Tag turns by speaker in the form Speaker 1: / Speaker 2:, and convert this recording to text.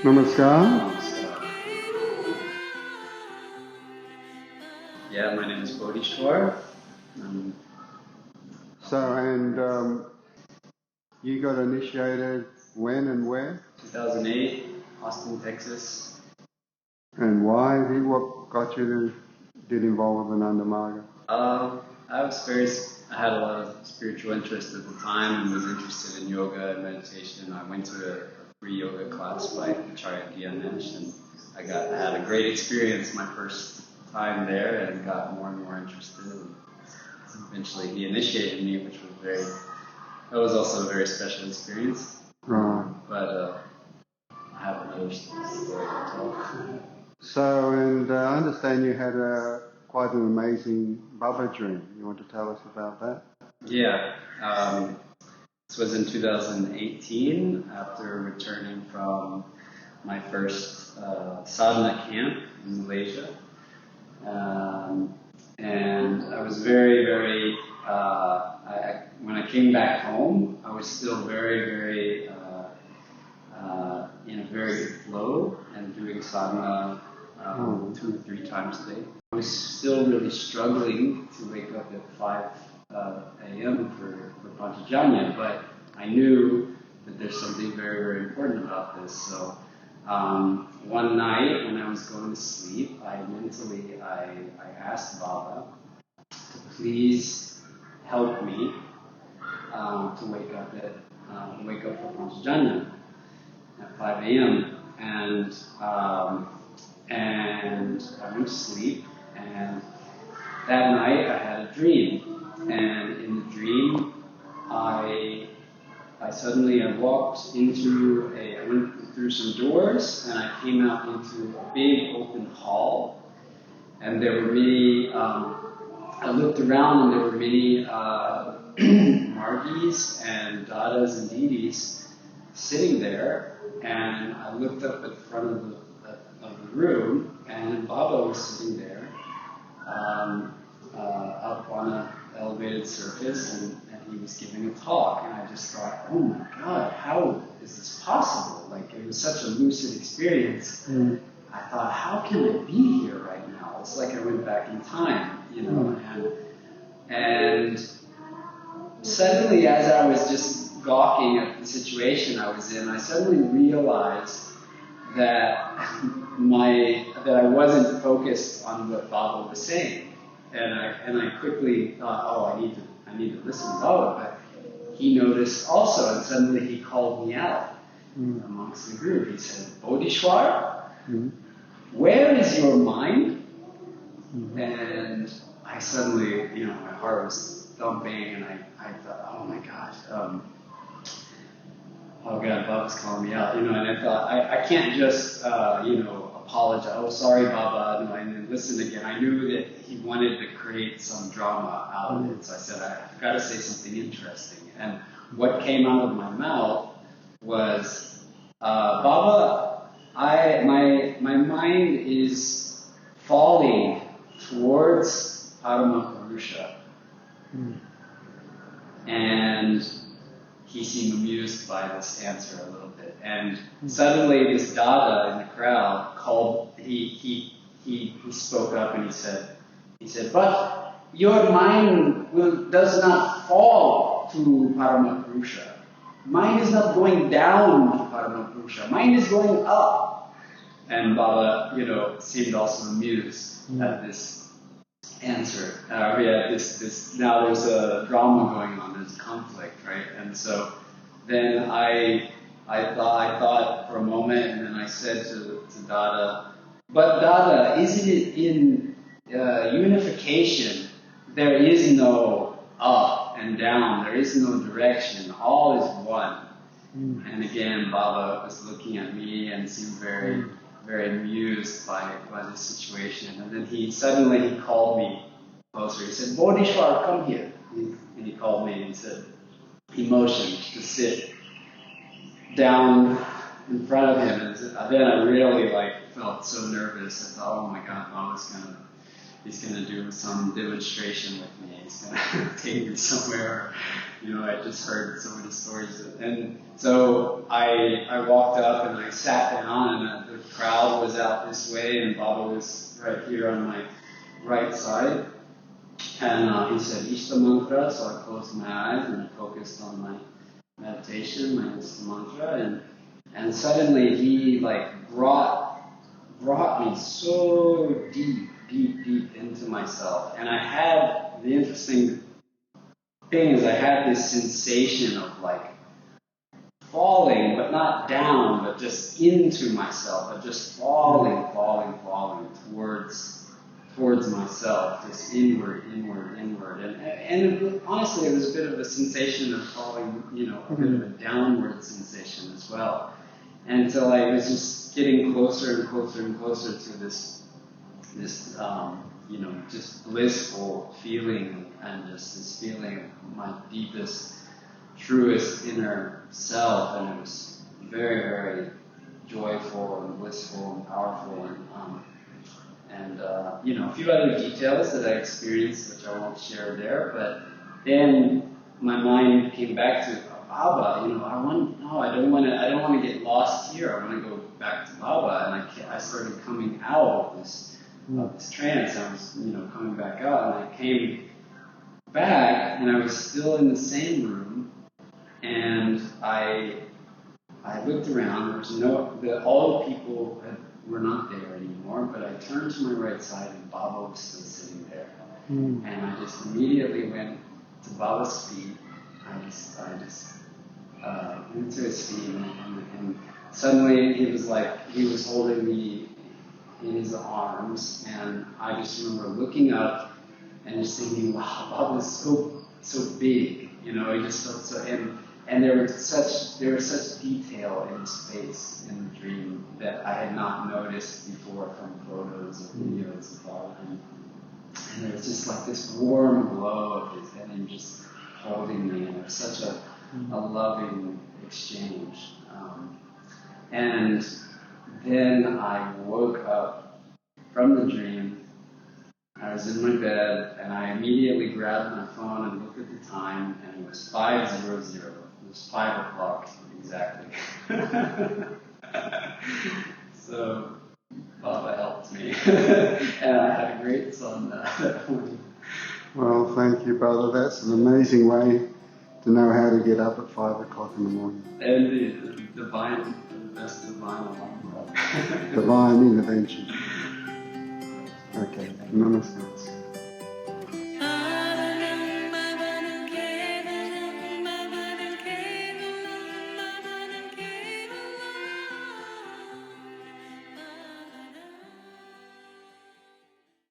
Speaker 1: Namaskar.
Speaker 2: Yeah, my name is Bodhishvar. Um,
Speaker 1: You got initiated when and where?
Speaker 2: 2008, Austin, Texas.
Speaker 1: And why? What got you to get involved with Ananda Marga?
Speaker 2: I had a lot of spiritual interest at the time and was interested in yoga and meditation. I went to a free yoga class by Acharya Dianesh, and I had a great experience my first time there and got more and more interested. And eventually he initiated me, which that was also a very special experience.
Speaker 1: Right.
Speaker 2: But I have another story to tell.
Speaker 1: I understand you had quite an amazing Baba dream. You want to tell us about that?
Speaker 2: Yeah. This was in 2018 after returning from my first sadhana camp in Malaysia. And I was when I came back home, I was still very in a very good flow and doing sadhana 2 or 3 times a day. I was still really struggling to wake up at 5 a.m. for paincajanya, but I knew that there's something very important about this. So one night when I was going to sleep, I asked Baba to please help me to wake up for paincajanya at 5 a.m. And I went to sleep, and that night I had a dream, and in the dream I went through some doors, and I came out into a big open hall, and there were many, I looked around and there were many Margis and Dadas and Didis sitting there, and I looked up at the front of the room, and Baba was sitting there up on an elevated surface, and he was giving a talk, and I just thought, oh my God, how is this possible? Like, it was such a lucid experience. I thought, how can I be here right now? It's like I went back in time, and suddenly, as I was just gawking at the situation I was in, I suddenly realized that I wasn't focused on what Baba was saying, and I quickly thought, oh, I need to listen to Baba, but he noticed also, and suddenly he called me out amongst the group. He said, Bodhishvar, where is your mind? And I suddenly, my heart was thumping, and I thought, oh my God, oh God, Baba's calling me out, and I thought, I can't just, apologize. Oh, sorry, Baba, and then listen again. I knew that he wanted to create some drama out of it, so I said, I've got to say something interesting. And what came out of my mouth was, Baba, my mind is falling towards Paramapurusha. And he seemed amused by this answer a little bit. And suddenly this Dada in the crowd he spoke up and he said, but your mind does not fall to Paramapurusha. Mind is not going down to Paramapurusha. Mind is going up. And Baba, seemed also amused at this answer. Now there's a drama going on, there's a conflict, right? And so then I thought for a moment, and then I said to Dada, but Dada, isn't it in unification? There is no up and down, there is no direction, all is one. And again, Baba was looking at me and seemed very amused by this situation. And then he called me closer. He said, Bodhishvar, come here. And he called me and said, he motioned to sit down in front of him. And then I really felt so nervous. I thought, oh my God, Baba's he's gonna do some demonstration with me. he's gonna take me somewhere. You know, I just heard so many stories. And so I walked up and I sat down, and the crowd was out this way, and Baba was right here on my right side. And he said Ishta mantra, so I closed my eyes and I focused on my meditation, my Ishta mantra, and suddenly he like brought me so deep into myself. And I had, the interesting thing is I had this sensation of like falling, but not down, but just into myself, but just falling towards myself, just inward. And honestly, it was a bit of a sensation of falling, you know, a bit of a downward sensation as well. And so I was just getting closer and closer to this you know, just blissful feeling, and just this feeling of my deepest, truest inner self. And it was very, very joyful and blissful and powerful. And you know, a few other details that I experienced, which I won't share there. But then my mind came back to Baba. You know, I don't want to get lost here. I want to go back to Baba. And I started coming out of this trance. I was, you know, coming back out, and I came back, and I was still in the same room, and I looked around. There was all the people were not there anymore, but I turned to my right side, and Baba was still sitting there. And I just immediately went to Baba's feet. I just went to his feet, and suddenly he was holding me in his arms, and I just remember looking up and just thinking, wow, Baba's so big, you know. He just felt so, and there was such detail in his face in the dream that I had not noticed before from photos or videos of Baba. And there was just like this warm glow of his head, and just holding me, and it was such a loving exchange. And then I woke up from the dream. I was in my bed, and I immediately grabbed my phone and looked at the time, and it was 5:00. It was 5 o'clock exactly. So Baba helped me, and I had a great son that morning.
Speaker 1: Well, thank you, brother. That's an amazing way to know how to get up at 5 o'clock in the morning.
Speaker 2: And the best divine alarm clock.
Speaker 1: Divine intervention. Okay, namaste.